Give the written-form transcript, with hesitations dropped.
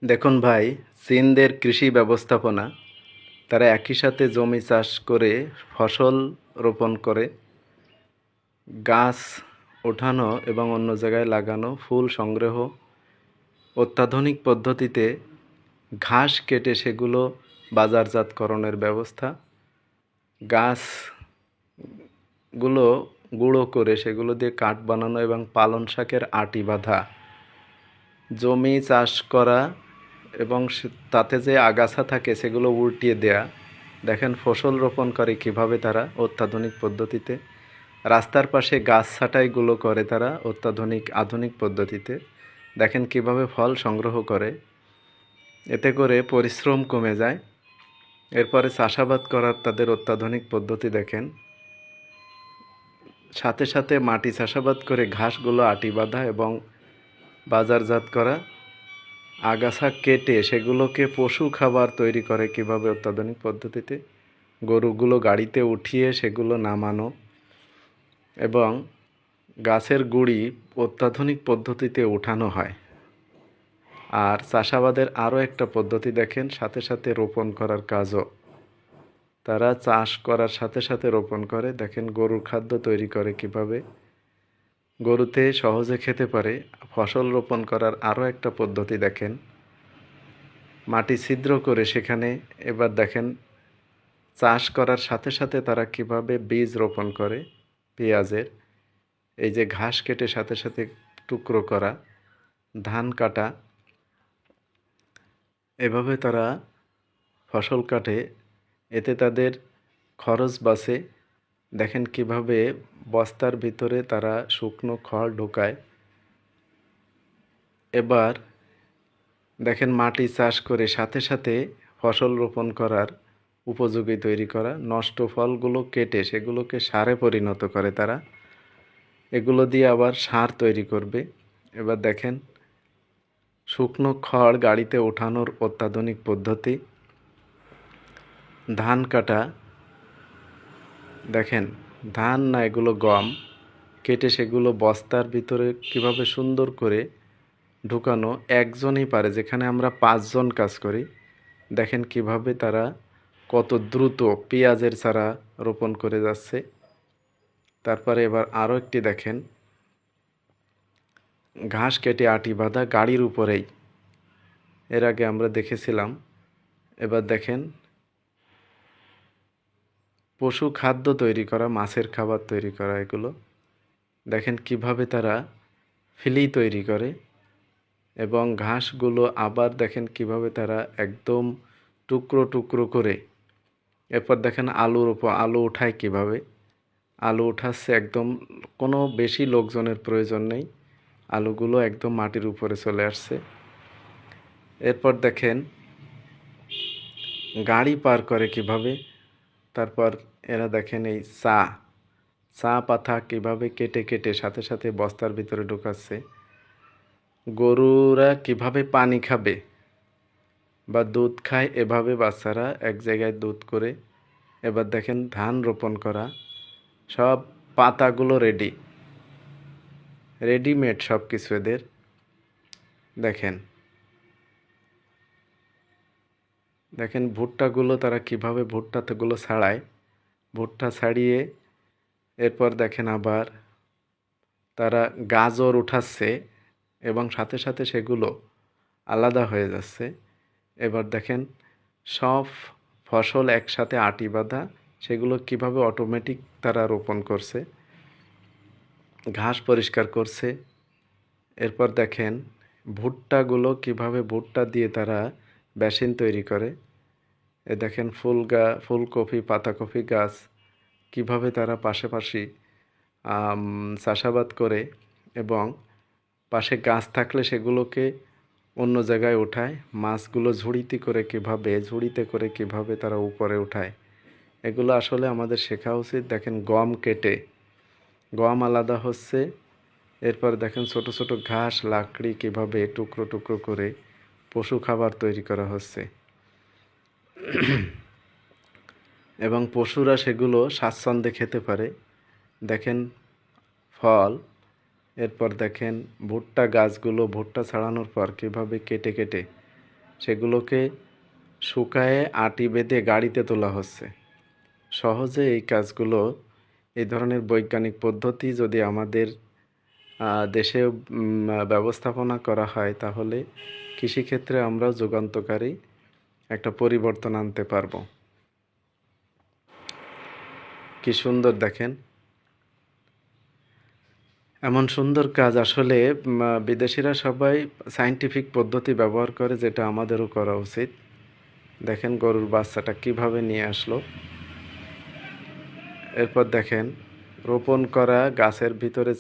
দেখুন ভাই, চীনদের কৃষি ব্যবস্থাপনা, তারা একই সাথে জমি চাষ করে ফসল রোপণ করে, গাছ ওঠানো এবং অন্য জায়গায় লাগানো, ফুল সংগ্রহ, অত্যাধুনিক পদ্ধতিতে ঘাস কেটে সেগুলো বাজারজাতকরণের ব্যবস্থা, গাছগুলো গুঁড়ো করে সেগুলো দিয়ে কাঠ বানানো এবং পালং শাকের আটি বাঁধা, জমি চাষ করা এবং তাতে যে আগাছা থাকে সেগুলো উল্টিয়ে দেয়া। দেখেন ফসল রোপণ করে কিভাবে তারা অত্যাধুনিক পদ্ধতিতে। রাস্তার পাশে গাছ ছাঁটাইগুলো করে তারা আধুনিক পদ্ধতিতে। দেখেন কিভাবে ফল সংগ্রহ করে, এতে করে পরিশ্রম কমে যায়। এরপরে চাষাবাদ করার তাদের অত্যাধুনিক পদ্ধতি দেখেন। সাথে সাথে মাটি চাষাবাদ করে ঘাসগুলো আটি বাঁধা এবং বাজারজাত করা, আগাছা কেটে সেগুলোকে পশু খাবার তৈরি করে কিভাবে অত্যাধুনিক পদ্ধতিতে, গরুগুলো গাড়িতে উঠিয়ে সেগুলো নামানো এবং গাছের গুঁড়ি অত্যাধুনিক পদ্ধতিতে উঠানো হয়। আর চাষাবাদের আরও একটা পদ্ধতি দেখেন, সাথে সাথে রোপণ করার কাজও তারা চাষ করার সাথে সাথে রোপণ করে। দেখেন গরুর খাদ্য তৈরি করে কিভাবে, গরুতে সহজে খেতে পারে। ফসল রোপণ করার আরও একটা পদ্ধতি দেখেন, মাটি ছিদ্র করে সেখানে এবার দেখেন চাষ করার সাথে সাথে তারা কিভাবে বীজ রোপণ করে পেঁয়াজের। এই যে ঘাস কেটে সাথে সাথে টুকরো করা, ধান কাটা, এভাবে তারা ফসল কাটে, এতে তাদের খরচ বাঁচে। দেখেন কিভাবে বস্তার ভিতরে তারা শুকনো খড় ঢোকায়। এবার দেখেন মাটি চাষ করে সাথে সাথে ফসল রোপণ করার উপযোগী তৈরি করা, নষ্ট ফলগুলো কেটে সেগুলোকে সারে পরিণত করে তারা, এগুলো দিয়ে আবার সার তৈরি করবে। এবার দেখেন শুকনো খড় গাড়িতে ওঠানোর অত্যাধুনিক পদ্ধতি, ধান কাটা, দেখেন ধান না এগুলো গম কেটে সেগুলো বস্তার ভিতরে কিভাবে সুন্দর করে ঢুকানো, একজনই পারে যেখানে আমরা 5 জন কাজ করি। দেখেন কিভাবে তারা কত দ্রুত পেঁয়াজের চারা রোপণ করে যাচ্ছে। তারপরে এবার আরও একটি দেখেন, ঘাস কেটে আটি বাঁধা গাড়ির উপরেই, এর আগে আমরা দেখেছিলাম। এবার দেখেন পশু খাদ্য তৈরি করা, মাছের খাবার তৈরি করা, এগুলো দেখেন কিভাবে তারা ফিলি তৈরি করে এবং ঘাসগুলো আবার দেখেন কিভাবে তারা একদম টুকরো টুকরো করে। এরপর দেখেন আলু উঠায় কিভাবে, আলু উঠাচ্ছে একদম, কোনো বেশি লোকজনের প্রয়োজন নেই, আলুগুলো একদম মাটির উপরে চলে আসছে। এরপর দেখেন গাড়ি পার করে কিভাবে। তারপর এরা দেখেন এই চা পাতা কিভাবে কেটে কেটে সাথে সাথে বস্তার ভিতরে ঢুকাচ্ছে। গরুরা কিভাবে পানি খাবে বা দুধ খায়, এভাবে বাচ্চারা এক জায়গায় দুধ করে। এবার দেখেন ধান রোপণ করা, সব পাতাগুলো রেডিমেড সব কিছু এদের। দেখেন দেখেন ভুট্টাগুলো তারা কিভাবে ভুট্টাগুলো ছাড়ায়, ভুট্টা ছাড়িয়ে এরপর দেখেন আবার তারা গাজর উঠাচ্ছে এবং সাথে সাথে সেগুলো আলাদা হয়ে যাচ্ছে। এবার দেখেন সব ফসল একসাথে আটি বাঁধা, সেগুলো কিভাবে অটোমেটিক তারা রোপণ করছে, ঘাস পরিষ্কার করছে। এরপর দেখেন ভুট্টাগুলো কিভাবে ভুট্টা দিয়ে তারা বেসিন তৈরি করে। এ দেখেন ফুলকপি পাতাকপি গাছ কিভাবে তারা পাশাপাশি চাষাবাদ করে এবং পাশে গাছ থাকলে সেগুলোকে অন্য জায়গায় ওঠায়। মাছগুলো ঝুড়িতে করে কিভাবে তারা উপরে উঠায়, এগুলো আসলে আমাদের শেখা উচিত। দেখেন গম আলাদা হচ্ছে। এরপর দেখেন ছোট ছোট ঘাস লাকড়ি কিভাবে টুকরো টুকরো করে পশু খাবার তৈরি করা হচ্ছে এবং পশুরা সেগুলো স্বাচ্ছন্দ্যে খেতে পারে। দেখেন ফল। এরপর দেখেন ভুট্টা গাছগুলো ভুট্টা ছাড়ানোর পর কীভাবে কেটে কেটে সেগুলোকে শুকায়ে আটি বেঁধে গাড়িতে তোলা হচ্ছে। সহজে এই কাজগুলো, এই ধরনের বৈজ্ঞানিক পদ্ধতি যদি আমাদের দেশেও ব্যবস্থাপনা করা হয়, তাহলে কৃষিক্ষেত্রে আমরাও যুগান্তকারী একটা পরিবর্তন আনতে পারবো। কি সুন্দর দেখেন, এমন সুন্দর কাজ আসলে বিদেশিরা সবাই সায়েন্টিফিক পদ্ধতি ব্যবহার করে, যেটা আমাদেরও করা উচিত। দেখেন গরুর বাচ্চাটা কিভাবে নিয়ে আসলো। এরপর দেখেন রোপণ করা গাছের ভিতরে